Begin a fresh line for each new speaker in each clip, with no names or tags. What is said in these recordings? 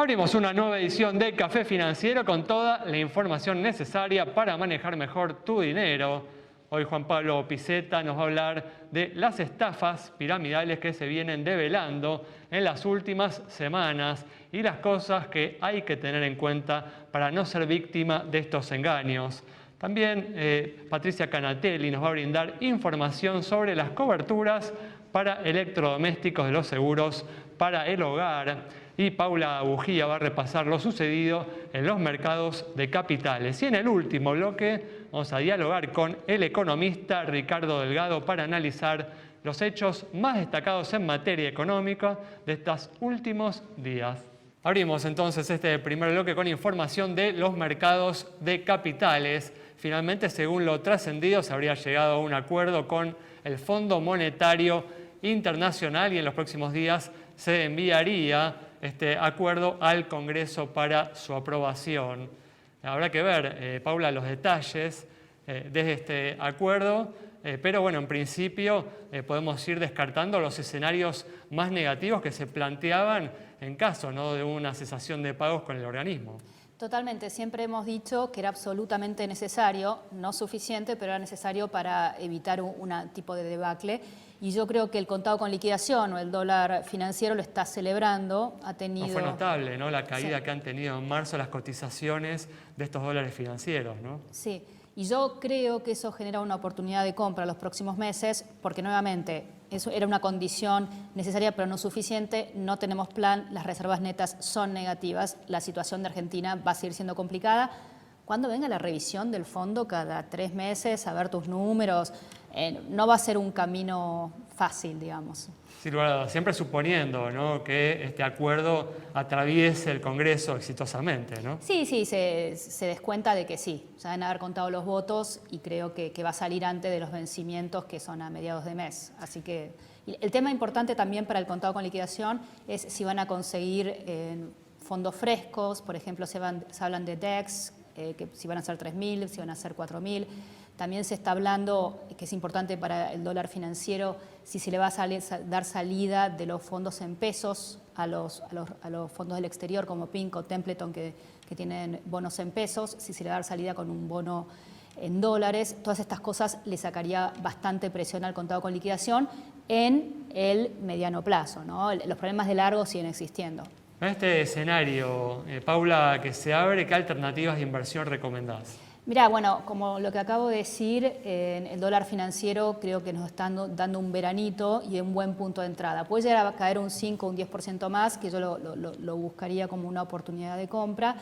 Abrimos una nueva edición de Café Financiero con toda la información necesaria para manejar mejor tu dinero. Hoy Juan Pablo Pizeta nos va a hablar de las estafas piramidales que se vienen develando en las últimas semanas y las cosas que hay que tener en cuenta para no ser víctima de estos engaños. También Patricia Canatelli nos va a brindar información sobre las coberturas para electrodomésticos de los seguros para el hogar. Y Paula Bujía va a repasar lo sucedido en los mercados de capitales. Y en el último bloque vamos a dialogar con el economista Ricardo Delgado para analizar los hechos más destacados en materia económica de estos últimos días. Abrimos entonces este primer bloque con información de los mercados de capitales. Finalmente, según lo trascendido, se habría llegado a un acuerdo con el Fondo Monetario Internacional y en los próximos días se enviaría este acuerdo al Congreso para su aprobación. Habrá que ver, Paula, los detalles de este acuerdo, pero bueno, en principio podemos ir descartando los escenarios más negativos que se planteaban en caso, ¿no?, de una cesación de pagos con el organismo.
Totalmente, siempre hemos dicho que era absolutamente necesario, no suficiente, pero era necesario para evitar un tipo de debacle. Y yo creo que el contado con liquidación o el dólar financiero lo está celebrando, ha tenido...
No fue notable, ¿no?, la caída que han tenido en marzo las cotizaciones de estos dólares financieros, ¿no?
Sí, y yo creo que eso genera una oportunidad de compra los próximos meses, porque nuevamente eso era una condición necesaria pero no suficiente, no tenemos plan, las reservas netas son negativas, la situación de Argentina va a seguir siendo complicada. Cuando venga la revisión del fondo cada 3 meses, a ver tus números, no va a ser un camino fácil, digamos.
Sí, siempre suponiendo, ¿no?, que este acuerdo atraviese el Congreso exitosamente, ¿no?
Sí, se descuenta de que sí, ya deben haber contado los votos y creo que va a salir antes de los vencimientos que son a mediados de mes. Así que el tema importante también para el contado con liquidación es si van a conseguir fondos frescos, por ejemplo, se hablan de DEX, que si van a ser 3.000, si van a ser 4.000. También se está hablando, que es importante para el dólar financiero, si se le va a dar salida de los fondos en pesos a los fondos del exterior como PINC o Templeton que tienen bonos en pesos, si se le va a dar salida con un bono en dólares. Todas estas cosas le sacaría bastante presión al contado con liquidación en el mediano plazo, ¿no? Los problemas de largo siguen existiendo.
En este escenario, Paula, que se abre, ¿qué alternativas de inversión recomendás?
Mirá, bueno, como lo que acabo de decir, el dólar financiero creo que nos está dando un veranito y un buen punto de entrada. Puede llegar a caer un 5 o un 10% más, que yo lo buscaría como una oportunidad de compra.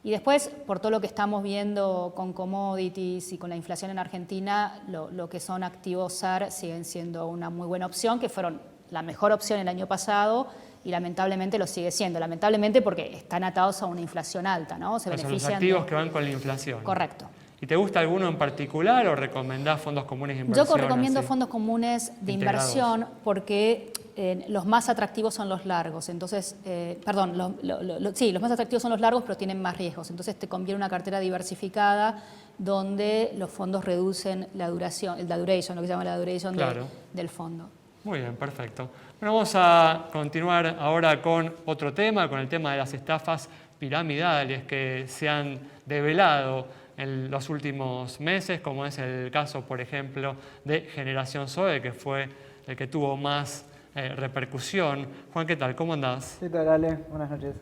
Y después, por todo lo que estamos viendo con commodities y con la inflación en Argentina, lo que son activos SAR siguen siendo una muy buena opción, que fueron la mejor opción el año pasado y lamentablemente lo sigue siendo. Lamentablemente porque están atados a una inflación alta, ¿no?
Son los activos que van con la inflación.
Correcto.
¿Y te gusta alguno en particular o recomendás fondos comunes de inversión?
Yo recomiendo fondos comunes de inversión porque los más atractivos son los largos. Entonces, sí, los más atractivos son los largos, pero tienen más riesgos. Entonces te conviene una cartera diversificada donde los fondos reducen la duration, lo que se llama la duration del fondo.
Muy bien, perfecto. Bueno, vamos a continuar ahora con otro tema, con el tema de las estafas piramidales que se han develado en los últimos meses, como es el caso, por ejemplo, de Generación Zoe, que fue el que tuvo más repercusión. Juan, ¿qué tal? ¿Cómo andás?
¿Qué tal, Ale? Buenas noches.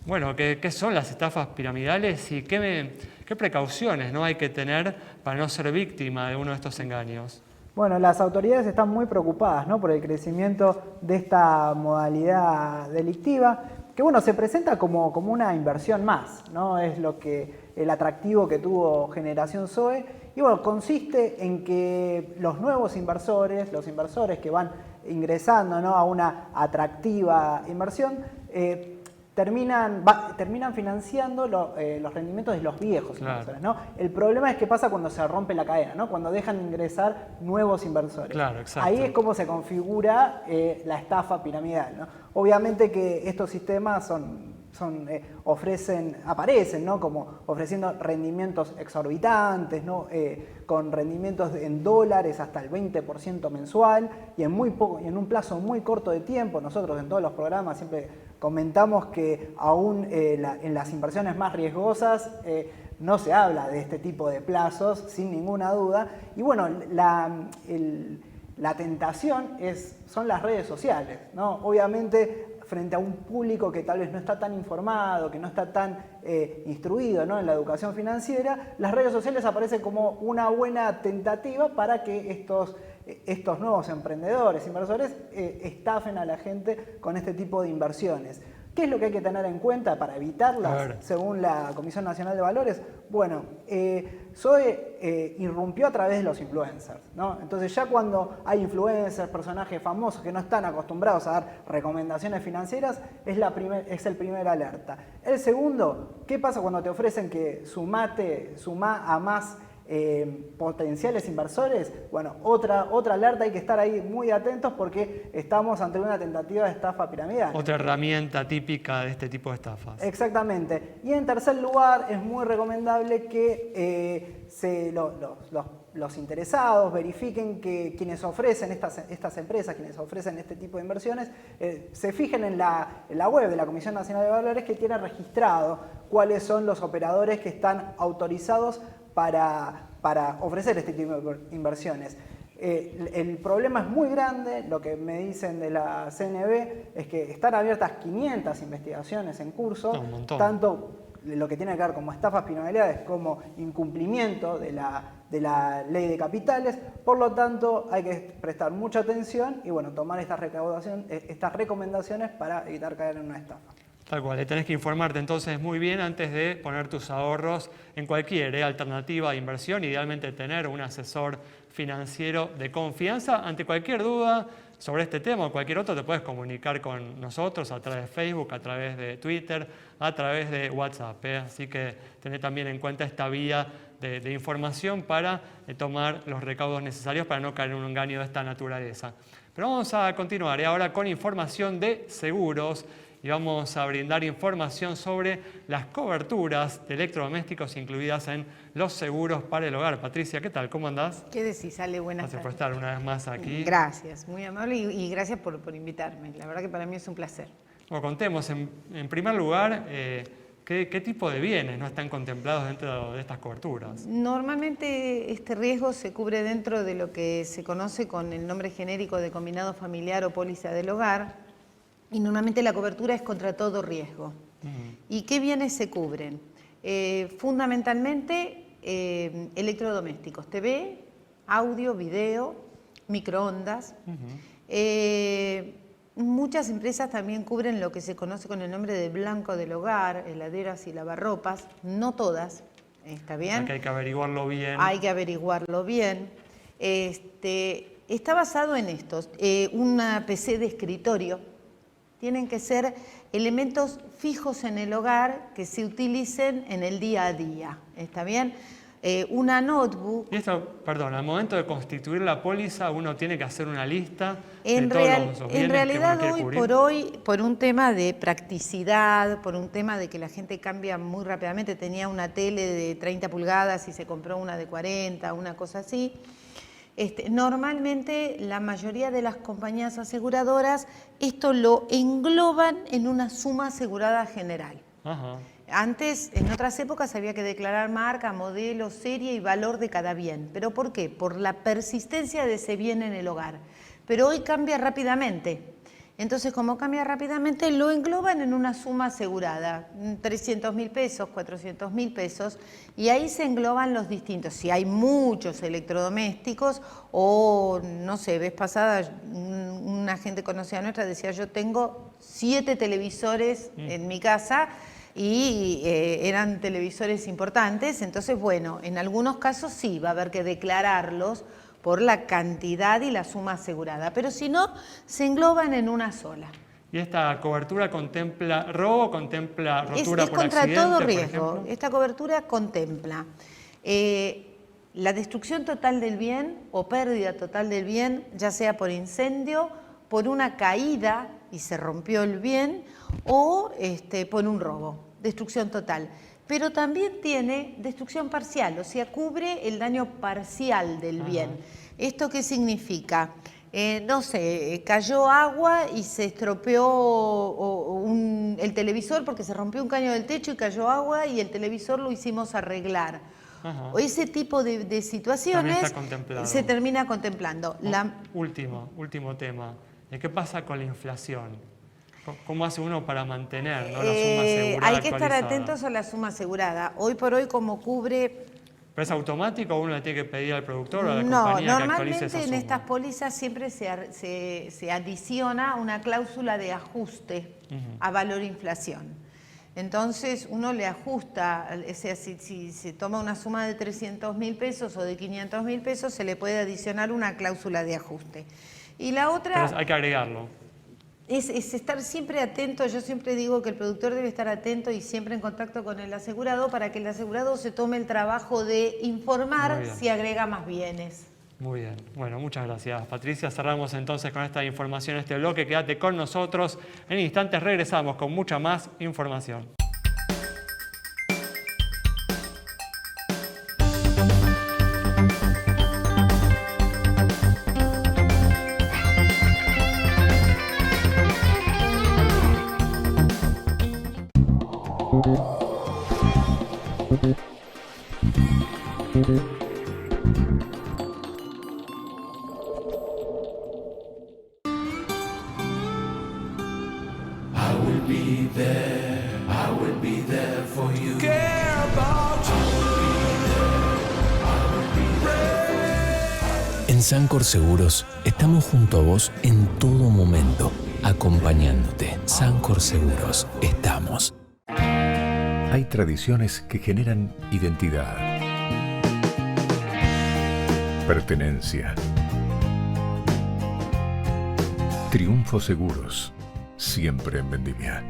Bueno, ¿qué son las estafas piramidales y qué precauciones, ¿no?, hay que tener para no ser víctima de uno de estos engaños?
Bueno, las autoridades están muy preocupadas, ¿no?, por el crecimiento de esta modalidad delictiva, que bueno, se presenta como una inversión más, ¿no? Es el atractivo que tuvo Generación Zoe. Y bueno, consiste en que los nuevos inversores, los inversores que van ingresando, ¿no?, a una atractiva inversión, terminan financiando los rendimientos de los viejos inversores, ¿no? El problema es qué pasa cuando se rompe la cadena, ¿no?, cuando dejan de ingresar nuevos inversores. Claro, exacto. Ahí es como se configura la estafa piramidal, ¿no? Obviamente que estos sistemas aparecen, ¿no?, como ofreciendo rendimientos exorbitantes, ¿no?, con rendimientos en dólares hasta el 20% mensual y en un plazo muy corto de tiempo. Nosotros en todos los programas siempre Comentamos que aún en las inversiones más riesgosas no se habla de este tipo de plazos, sin ninguna duda. Y bueno, la tentación son las redes sociales, ¿no? Obviamente, frente a un público que tal vez no está tan informado, que no está tan instruido, ¿no?, en la educación financiera, las redes sociales aparecen como una buena tentativa para que estos nuevos emprendedores, inversores, estafen a la gente con este tipo de inversiones. ¿Qué es lo que hay que tener en cuenta para evitarlas, según la Comisión Nacional de Valores? Bueno, SOE irrumpió a través de los influencers, ¿no? Entonces ya cuando hay influencers, personajes famosos que no están acostumbrados a dar recomendaciones financieras, es el primer alerta. El segundo, ¿qué pasa cuando te ofrecen que sumá a más potenciales inversores? Bueno, otra alerta, hay que estar ahí muy atentos porque estamos ante una tentativa de estafa piramidal.
Otra herramienta típica de este tipo de estafas.
Exactamente. Y en tercer lugar, es muy recomendable que los interesados verifiquen que quienes ofrecen estas empresas, quienes ofrecen este tipo de inversiones, se fijen en la web de la Comisión Nacional de Valores, que tiene registrado cuáles son los operadores que están autorizados para ofrecer este tipo de inversiones. El problema es muy grande. Lo que me dicen de la CNB es que están abiertas 500 investigaciones en curso, tanto lo que tiene que ver como estafas piramidales como incumplimiento de la ley de capitales. Por lo tanto, hay que prestar mucha atención y bueno, tomar estas recomendaciones para evitar caer en una estafa.
Tal cual, tenés que informarte entonces muy bien antes de poner tus ahorros en cualquier alternativa de inversión. Idealmente tener un asesor financiero de confianza. Ante cualquier duda sobre este tema o cualquier otro, te puedes comunicar con nosotros a través de Facebook, a través de Twitter, a través de WhatsApp. Así que tened también en cuenta esta vía de información para tomar los recaudos necesarios para no caer en un engaño de esta naturaleza. Pero vamos a continuar ahora con información de seguros. Y vamos a brindar información sobre las coberturas de electrodomésticos incluidas en los seguros para el hogar. Patricia, ¿qué tal? ¿Cómo andás?
¿Qué decís, Ale? Buenas tardes.
Gracias por estar una vez más aquí.
Gracias, muy amable y gracias por invitarme. La verdad que para mí es un placer.
Bueno, contemos en primer lugar ¿qué tipo de bienes no están contemplados dentro de estas coberturas?
Normalmente este riesgo se cubre dentro de lo que se conoce con el nombre genérico de combinado familiar o póliza del hogar. Y normalmente la cobertura es contra todo riesgo. ¿Y qué bienes se cubren? Fundamentalmente electrodomésticos, TV, audio, video, microondas. Muchas empresas también cubren lo que se conoce con el nombre de blanco del hogar, heladeras y lavarropas. No todas, ¿está bien?
O sea que hay que averiguarlo bien.
Hay que averiguarlo bien. Está basado en estos. Una PC de escritorio. Tienen que ser elementos fijos en el hogar que se utilicen en el día a día, ¿está bien? Una notebook.
Y esto, perdón, al momento de constituir la póliza uno tiene que hacer una lista de todos los bienes
en realidad,
que uno quiere cubrir.
hoy, por un tema de practicidad, por un tema de que la gente cambia muy rápidamente, tenía una tele de 30 pulgadas y se compró una de 40, una cosa así. Normalmente la mayoría de las compañías aseguradoras esto lo engloban en una suma asegurada general.
Ajá.
Antes, en otras épocas, había que declarar marca, modelo, serie y valor de cada bien. ¿Pero por qué? Por la persistencia de ese bien en el hogar. Pero hoy cambia rápidamente. Entonces, como cambia rápidamente, lo engloban en una suma asegurada, 300.000 pesos, 400.000 pesos, y ahí se engloban los distintos. Si hay muchos electrodomésticos, o no sé, vez pasada una gente conocida nuestra decía, yo tengo 7 televisores en mi casa, y eran televisores importantes, entonces bueno, en algunos casos sí, va a haber que declararlos por la cantidad y la suma asegurada, pero si no, se engloban en una sola.
¿Y esta cobertura contempla robo, contempla rotura por accidente?
Es contra todo riesgo. Esta cobertura contempla la destrucción total del bien o pérdida total del bien, ya sea por incendio, por una caída y se rompió el bien, o por un robo, destrucción total. Pero también tiene destrucción parcial, o sea, cubre el daño parcial del bien. ¿Esto qué significa? No sé, cayó agua y se estropeó el televisor porque se rompió un caño del techo y cayó agua y el televisor lo hicimos arreglar.
Ajá.
O ese tipo de situaciones se termina contemplando.
Último tema. ¿Qué pasa con la inflación? ¿Cómo hace uno para mantener, ¿no?, la suma asegurada?
Hay que estar atentos a la suma asegurada. Hoy por hoy, como cubre...
¿Pero es automático o uno le tiene que pedir al productor o a la compañía que actualice esa suma?
Normalmente en estas pólizas siempre se adiciona una cláusula de ajuste a valor inflación. Entonces uno le ajusta, o sea, si se toma una suma de 300.000 pesos o de 500.000 pesos, se le puede adicionar una cláusula de ajuste. Y la otra...
Pero hay que agregarlo.
Es estar siempre atento. Yo siempre digo que el productor debe estar atento y siempre en contacto con el asegurado para que el asegurado se tome el trabajo de informar si agrega más bienes.
Muy bien. Bueno, muchas gracias, Patricia. Cerramos entonces con esta información, este bloque. Quédate con nosotros. En instantes regresamos con mucha más información.
En Sancor Seguros estamos junto a vos en todo momento, acompañándote. Sancor Seguros, estamos.
Hay tradiciones que generan identidad, pertenencia. Triunfo Seguros, siempre en vendimia.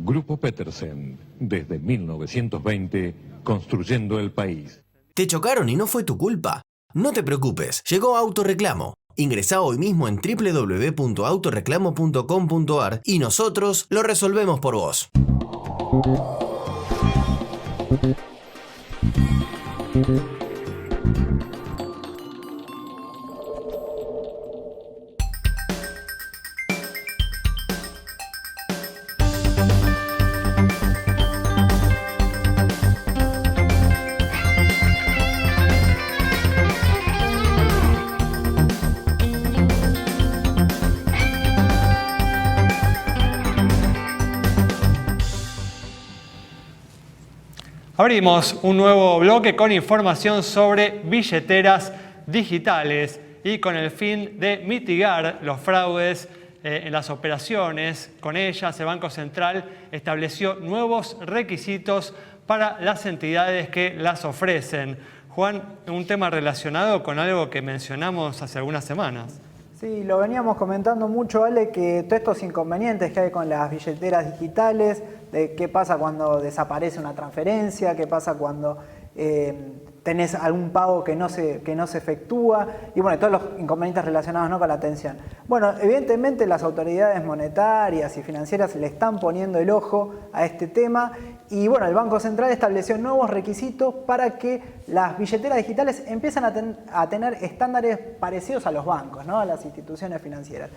Grupo Petersen, desde 1920, construyendo el país.
¿Te chocaron y no fue tu culpa? No te preocupes, llegó Autoreclamo. Ingresá hoy mismo en www.autoreclamo.com.ar y nosotros lo resolvemos por vos.
Abrimos un nuevo bloque con información sobre billeteras digitales y con el fin de mitigar los fraudes en las operaciones. Con ellas, el Banco Central estableció nuevos requisitos para las entidades que las ofrecen. Juan, un tema relacionado con algo que mencionamos hace algunas semanas.
Sí, lo veníamos comentando mucho, Ale, que todos estos inconvenientes que hay con las billeteras digitales, de qué pasa cuando desaparece una transferencia, qué pasa cuando tenés algún pago que no se efectúa, y bueno, todos los inconvenientes relacionados, ¿no?, con la atención. Bueno, evidentemente las autoridades monetarias y financieras le están poniendo el ojo a este tema, y bueno, el Banco Central estableció nuevos requisitos para que las billeteras digitales empiecen a tener estándares parecidos a los bancos, ¿no?, a las instituciones financieras.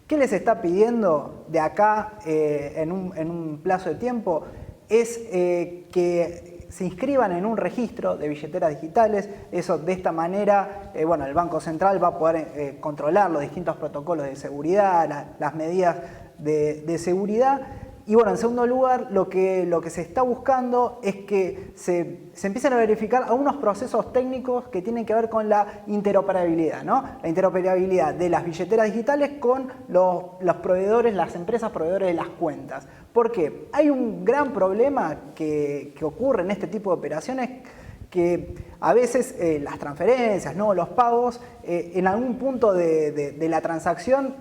¿Qué les está pidiendo de acá en un plazo de tiempo? Es que se inscriban en un registro de billeteras digitales. Eso, de esta manera, bueno, el Banco Central va a poder controlar los distintos protocolos de seguridad, las medidas de seguridad. Y bueno, en segundo lugar, lo que se está buscando es que se empiecen a verificar algunos procesos técnicos que tienen que ver con la interoperabilidad, ¿no? La interoperabilidad de las billeteras digitales con los proveedores, las empresas proveedores de las cuentas. ¿Por qué? Hay un gran problema que ocurre en este tipo de operaciones, que a veces las transferencias, ¿no?, los pagos, en algún punto de la transacción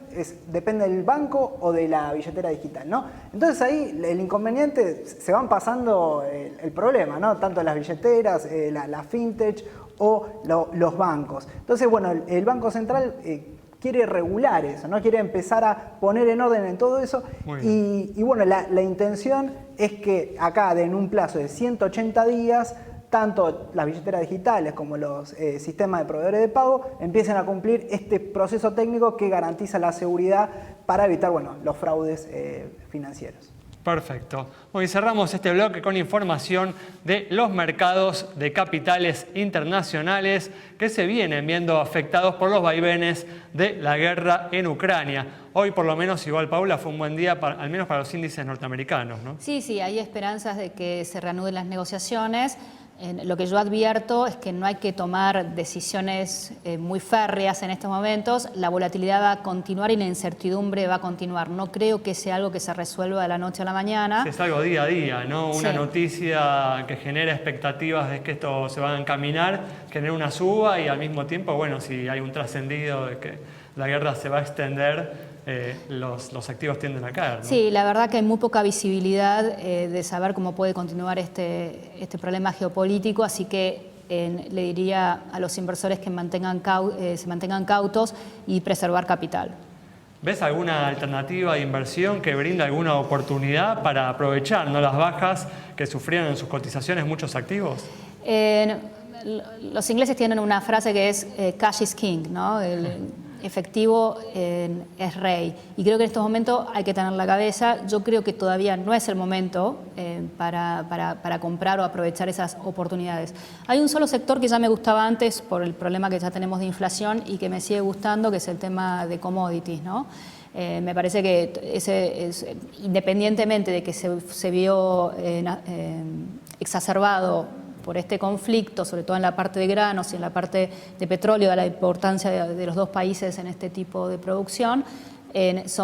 depende del banco o de la billetera digital, ¿no? Entonces ahí el inconveniente, se van pasando el problema, ¿no?, tanto las billeteras, la fintech o los bancos. Entonces, bueno, el Banco Central quiere regular eso, ¿no? Quiere empezar a poner en orden en todo eso. Y bueno, la intención es que acá, en un plazo de 180 días, tanto las billeteras digitales como los sistemas de proveedores de pago empiecen a cumplir este proceso técnico que garantiza la seguridad para evitar los fraudes financieros.
Perfecto. Hoy cerramos este bloque con información de los mercados de capitales internacionales que se vienen viendo afectados por los vaivenes de la guerra en Ucrania. Hoy, por lo menos, igual, Paula, fue un buen día, al menos para los índices norteamericanos, ¿no?
Sí, hay esperanzas de que se reanuden las negociaciones. Lo que yo advierto es que no hay que tomar decisiones muy férreas en estos momentos. La volatilidad va a continuar y la incertidumbre va a continuar. No creo que sea algo que se resuelva de la noche a la mañana.
Sí, es algo día a día, ¿no? Una
Sí.
noticia que genera expectativas de que esto se va a encaminar, genera una suba y al mismo tiempo, si hay un trascendido de que la guerra se va a extender, los activos tienden a caer, ¿no?
Sí, la verdad que hay muy poca visibilidad de saber cómo puede continuar este problema geopolítico, así que le diría a los inversores que se mantengan cautos y preservar capital.
¿Ves alguna alternativa de inversión que brinda alguna oportunidad para aprovechar, ¿no?, las bajas que sufrieron en sus cotizaciones muchos activos?
Los ingleses tienen una frase que es cash is king, ¿no? El efectivo es rey. Y creo que en estos momentos hay que tener la cabeza. Yo creo que todavía no es el momento para comprar o aprovechar esas oportunidades. Hay un solo sector que ya me gustaba antes por el problema que ya tenemos de inflación y que me sigue gustando, que es el tema de commodities, ¿no? Me parece que independientemente de que se vio exacerbado por este conflicto, sobre todo en la parte de granos y en la parte de petróleo, de la importancia de los dos países en este tipo de producción,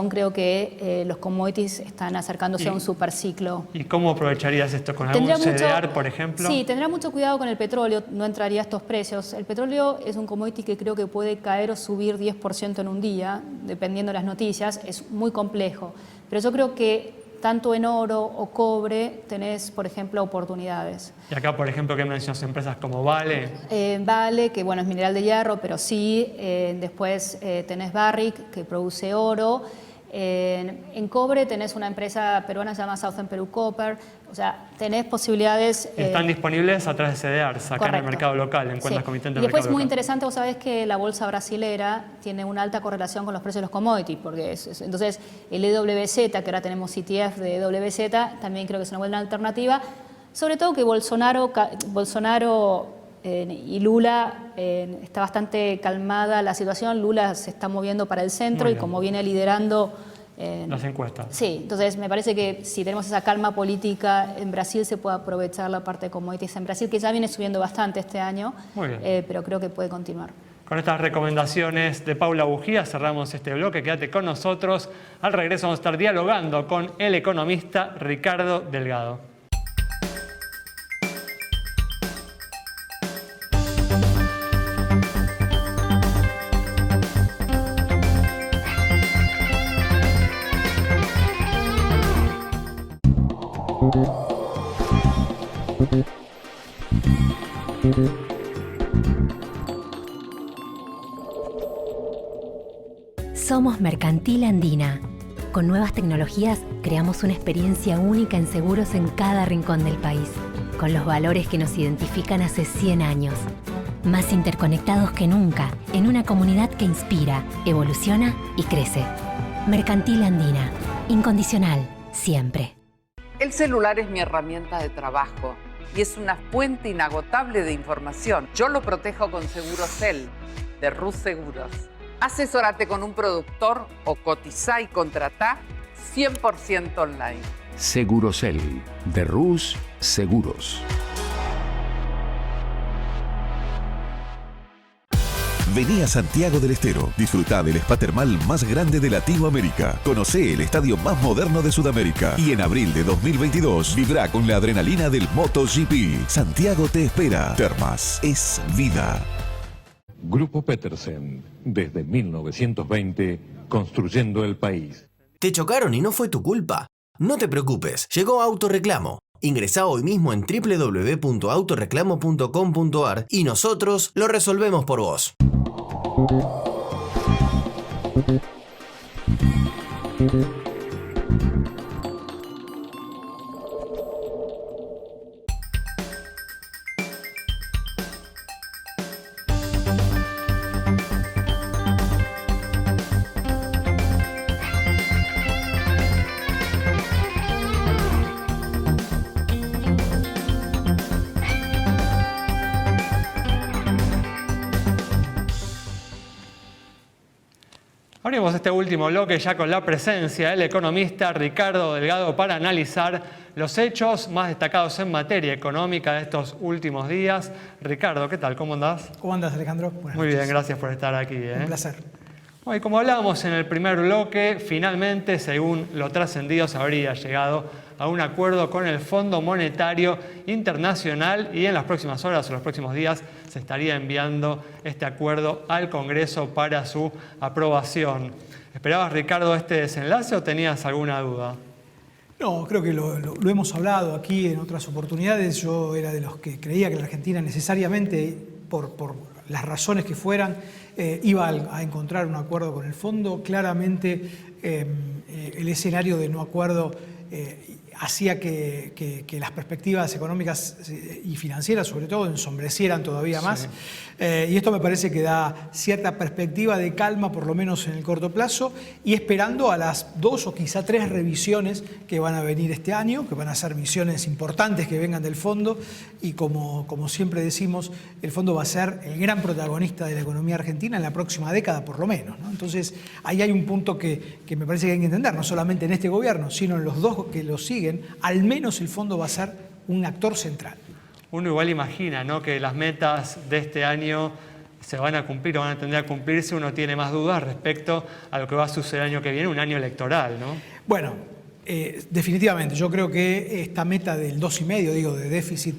creo que los commodities están acercándose a un superciclo.
¿Y cómo aprovecharías esto? ¿Con algún CDR, por ejemplo?
Sí, tendría mucho cuidado con el petróleo, no entraría a estos precios. El petróleo es un commodity que creo que puede caer o subir 10% en un día, dependiendo de las noticias, es muy complejo. Pero yo creo que tanto en oro o cobre tenés, por ejemplo, oportunidades.
Y acá, por ejemplo, ¿qué mencionas? Empresas como Vale.
Vale, que es mineral de hierro, pero sí. Después tenés Barrick, que produce oro. En cobre tenés una empresa peruana llamada Southern Peru Copper. O sea, tenés posibilidades.
Están disponibles a través de CDRs, acá en el mercado local, en cuentas comitentes de mercado local.
Y después, muy interesante, vos sabés que la bolsa brasilera tiene una alta correlación con los precios de los commodities, porque entonces el EWZ, que ahora tenemos ETF de EWZ, también creo que es una buena alternativa. Sobre todo que Bolsonaro y Lula está bastante calmada la situación. Lula se está moviendo para el centro y como viene liderando
las encuestas.
Sí, entonces me parece que si tenemos esa calma política en Brasil se puede aprovechar la parte de commodities en Brasil, que ya viene subiendo bastante este año, pero creo que puede continuar.
Con estas recomendaciones de Paula Bujía cerramos este bloque. Quédate con nosotros. Al regreso vamos a estar dialogando con el economista Ricardo Delgado.
Somos Mercantil Andina. Con nuevas tecnologías creamos una experiencia única en seguros en cada rincón del país, con los valores que nos identifican hace 100 años. Más interconectados que nunca, en una comunidad que inspira, evoluciona y crece. Mercantil Andina. Incondicional, siempre.
El celular es mi herramienta de trabajo y es una fuente inagotable de información. Yo lo protejo con Segurocel, de Rus Seguros. Asesórate con un productor o cotizá y contratá 100% online.
Segurocel, de Rus Seguros.
Vení a Santiago del Estero, disfrutá del spa termal más grande de Latinoamérica. Conocé el estadio más moderno de Sudamérica. Y en abril de 2022, vibrá con la adrenalina del MotoGP. Santiago te espera. Termas es vida.
Grupo Petersen, desde 1920, construyendo el país.
¿Te chocaron y no fue tu culpa? No te preocupes, llegó Autoreclamo. Ingresá hoy mismo en www.autoreclamo.com.ar y nosotros lo resolvemos por vos.
Abrimos este último bloque ya con la presencia del economista Ricardo Delgado para analizar los hechos más destacados en materia económica de estos últimos días. Ricardo, ¿qué tal? ¿Cómo andás?
¿Cómo andás, Alejandro?
Buenas noches. Bien, gracias por estar aquí.
Un placer.
Bueno, y como hablábamos en el primer bloque, finalmente, según lo trascendido, se habría llegado a un acuerdo con el Fondo Monetario Internacional y en las próximas horas o los próximos días se estaría enviando este acuerdo al Congreso para su aprobación. ¿Esperabas, Ricardo, este desenlace o tenías alguna duda?
No, creo que lo hemos hablado aquí en otras oportunidades. Yo era de los que creía que la Argentina necesariamente, por las razones que fueran, iba a encontrar un acuerdo con el fondo. Claramente el escenario de no acuerdo hacía que las perspectivas económicas y financieras, sobre todo, ensombrecieran todavía más. Y esto me parece que da cierta perspectiva de calma, por lo menos en el corto plazo, y esperando a las 2 o quizá 3 revisiones que van a venir este año, que van a ser misiones importantes que vengan del fondo, y como siempre decimos, el fondo va a ser el gran protagonista de la economía argentina en la próxima década, por lo menos, ¿no? Entonces, ahí hay un punto que me parece que hay que entender, no solamente en este gobierno, sino en los dos que lo siguen. Al menos el fondo va a ser un actor central.
Uno igual imagina, ¿no?, que las metas de este año se van a cumplir o van a tender a cumplirse. Uno tiene más dudas respecto a lo que va a suceder el año que viene, un año electoral, ¿no?
Bueno, definitivamente, yo creo que esta meta del 2,5, digo, de déficit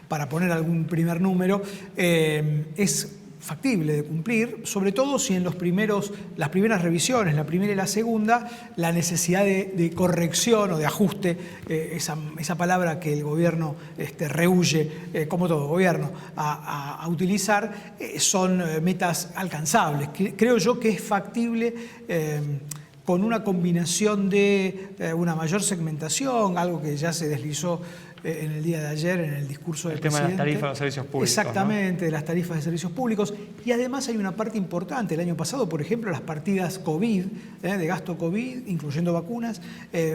para poner algún primer número, es factible de cumplir, sobre todo si en las primeras revisiones, la primera y la segunda, la necesidad de corrección o de ajuste, esa palabra que el gobierno rehúye, como todo gobierno, a utilizar, son metas alcanzables. Creo yo que es factible con una combinación de una mayor segmentación, algo que ya se deslizó en el día de ayer en el discurso del presidente.
El tema de las tarifas de los servicios públicos.
Exactamente,
¿no?
De las tarifas de servicios públicos. Y además hay una parte importante. El año pasado, por ejemplo, las partidas COVID, de gasto COVID, incluyendo vacunas,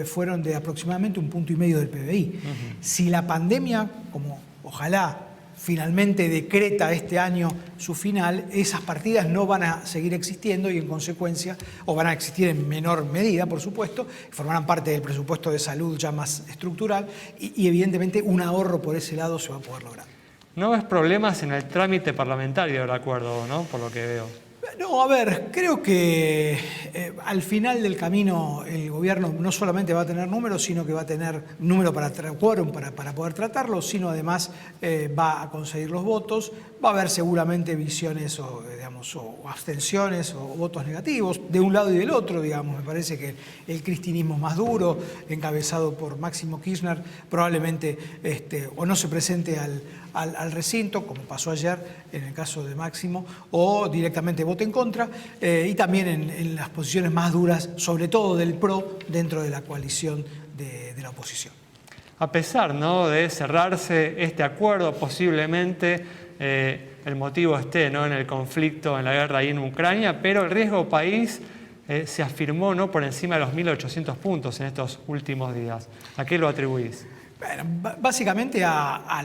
fueron de aproximadamente 1,5 puntos del PBI. Si la pandemia, como ojalá finalmente decreta este año su final, esas partidas no van a seguir existiendo y en consecuencia, o van a existir en menor medida, por supuesto, formarán parte del presupuesto de salud ya más estructural y evidentemente un ahorro por ese lado se va a poder lograr.
No ves problemas en el trámite parlamentario del acuerdo, ¿no?, por lo que veo.
No, a ver, creo que al final del camino el gobierno no solamente va a tener números, sino que va a tener número para quórum para poder tratarlo, sino además va a conseguir los votos. Va a haber seguramente visiones o abstenciones o votos negativos de un lado y del otro, digamos. Me parece que el cristinismo más duro, encabezado por Máximo Kirchner, probablemente o no se presente al recinto, como pasó ayer en el caso de Máximo, o directamente vote en contra, y también en las posiciones más duras, sobre todo del PRO, dentro de la coalición de la oposición.
A pesar, ¿no?, de cerrarse este acuerdo, posiblemente el motivo esté, ¿no?, en el conflicto, en la guerra ahí en Ucrania, pero el riesgo país se afirmó, ¿no?, por encima de los 1.800 puntos en estos últimos días. ¿A qué lo atribuís?
Bueno, básicamente a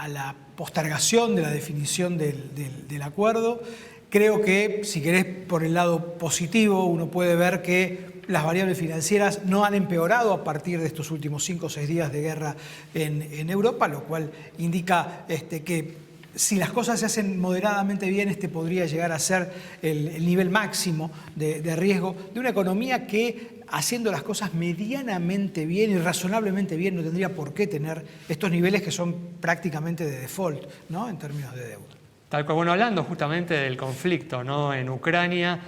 la postergación de la definición del acuerdo. Creo que, si querés, por el lado positivo, uno puede ver que las variables financieras no han empeorado a partir de estos últimos 5 o 6 días de guerra en Europa, lo cual indica que si las cosas se hacen moderadamente bien, podría llegar a ser el nivel máximo de riesgo de una economía que, haciendo las cosas medianamente bien y razonablemente bien, no tendría por qué tener estos niveles que son prácticamente de default, ¿no?, en términos de deuda.
Tal cual, bueno, hablando justamente del conflicto, ¿no?, en Ucrania,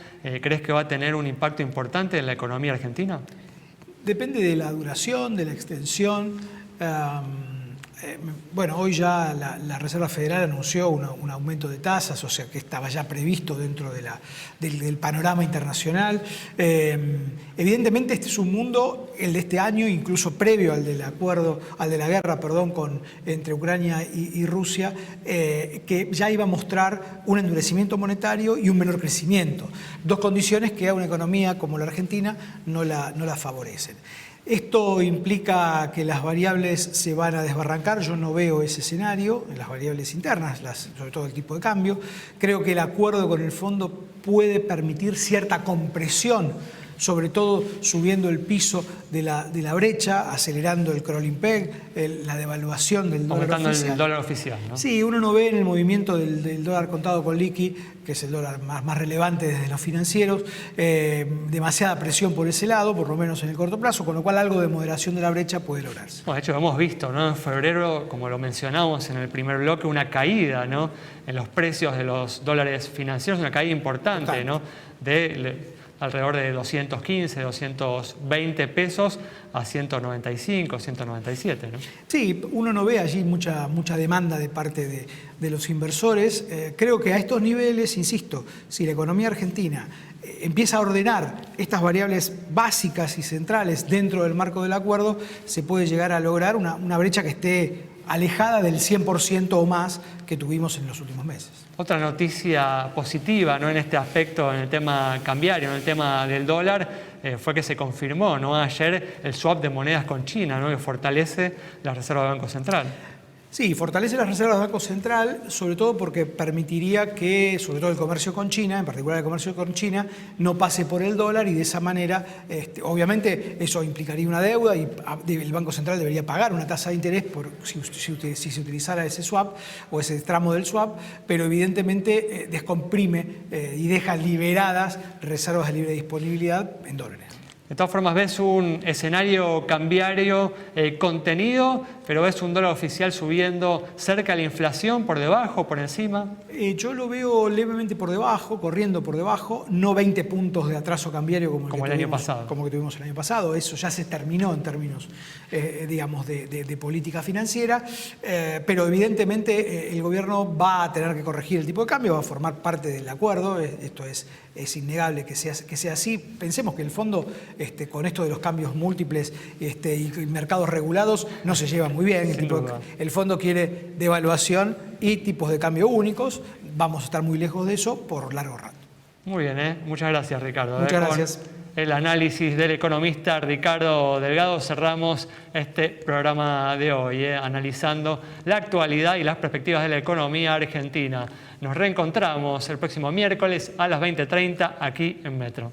¿crees que va a tener un impacto importante en la economía argentina?
Depende de la duración, de la extensión. Bueno, hoy ya la Reserva Federal anunció un aumento de tasas, o sea que estaba ya previsto dentro del panorama internacional. Evidentemente este es un mundo, el de este año, incluso previo al de la guerra entre Ucrania y Rusia, que ya iba a mostrar un endurecimiento monetario y un menor crecimiento. Dos condiciones que a una economía como la Argentina no la favorecen. Esto implica que las variables se van a desbarrancar. Yo no veo ese escenario en las variables internas, sobre todo el tipo de cambio. Creo que el acuerdo con el fondo puede permitir cierta compresión, sobre todo subiendo el piso de la brecha, acelerando el crawling peg, la devaluación del dólar
aumentando
oficial.
el dólar oficial, ¿no?
Sí, uno no ve en el movimiento del dólar contado con liqui, que es el dólar más relevante desde los financieros, demasiada presión por ese lado, por lo menos en el corto plazo, con lo cual algo de moderación de la brecha puede lograrse.
Bueno, de hecho, hemos visto, ¿no?, en febrero, como lo mencionamos en el primer bloque, una caída, ¿no?, en los precios de los dólares financieros, una caída importante, ¿no?, de alrededor de 215, 220 pesos a 195, 197, ¿no?
Sí, uno no ve allí mucha demanda de parte de los inversores. Creo que a estos niveles, insisto, si la economía argentina empieza a ordenar estas variables básicas y centrales dentro del marco del acuerdo, se puede llegar a lograr una brecha que esté alejada del 100% o más que tuvimos en los últimos meses.
Otra noticia positiva, ¿no?, en este aspecto, en el tema cambiario, en el tema del dólar, fue que se confirmó, ¿no?, ayer el swap de monedas con China, ¿no?, que fortalece la Reserva del Banco Central.
Sí, fortalece las reservas del Banco Central, sobre todo porque permitiría que, sobre todo el comercio con China, en particular el comercio con China, no pase por el dólar y de esa manera, obviamente, eso implicaría una deuda y el Banco Central debería pagar una tasa de interés si se utilizara ese swap o ese tramo del swap, pero evidentemente descomprime y deja liberadas reservas de libre disponibilidad en dólares.
De todas formas, ves un escenario cambiario contenido, pero ves un dólar oficial subiendo cerca de la inflación, por debajo, por encima.
Yo lo veo levemente por debajo, corriendo por debajo, no 20 puntos de atraso cambiario como el año pasado. Como que tuvimos el año pasado. Eso ya se terminó en términos, digamos, de política financiera, pero evidentemente el gobierno va a tener que corregir el tipo de cambio, va a formar parte del acuerdo. Esto es innegable que sea así. Pensemos que el fondo, con esto de los cambios múltiples y mercados regulados, no se lleva muy bien. El fondo quiere devaluación y tipos de cambio únicos. Vamos a estar muy lejos de eso por largo rato.
Muy bien, muchas gracias, Ricardo.
Muchas gracias.
Con el análisis del economista Ricardo Delgado cerramos este programa de hoy, analizando la actualidad y las perspectivas de la economía argentina. Nos reencontramos el próximo miércoles a las 20:30 aquí en Metro.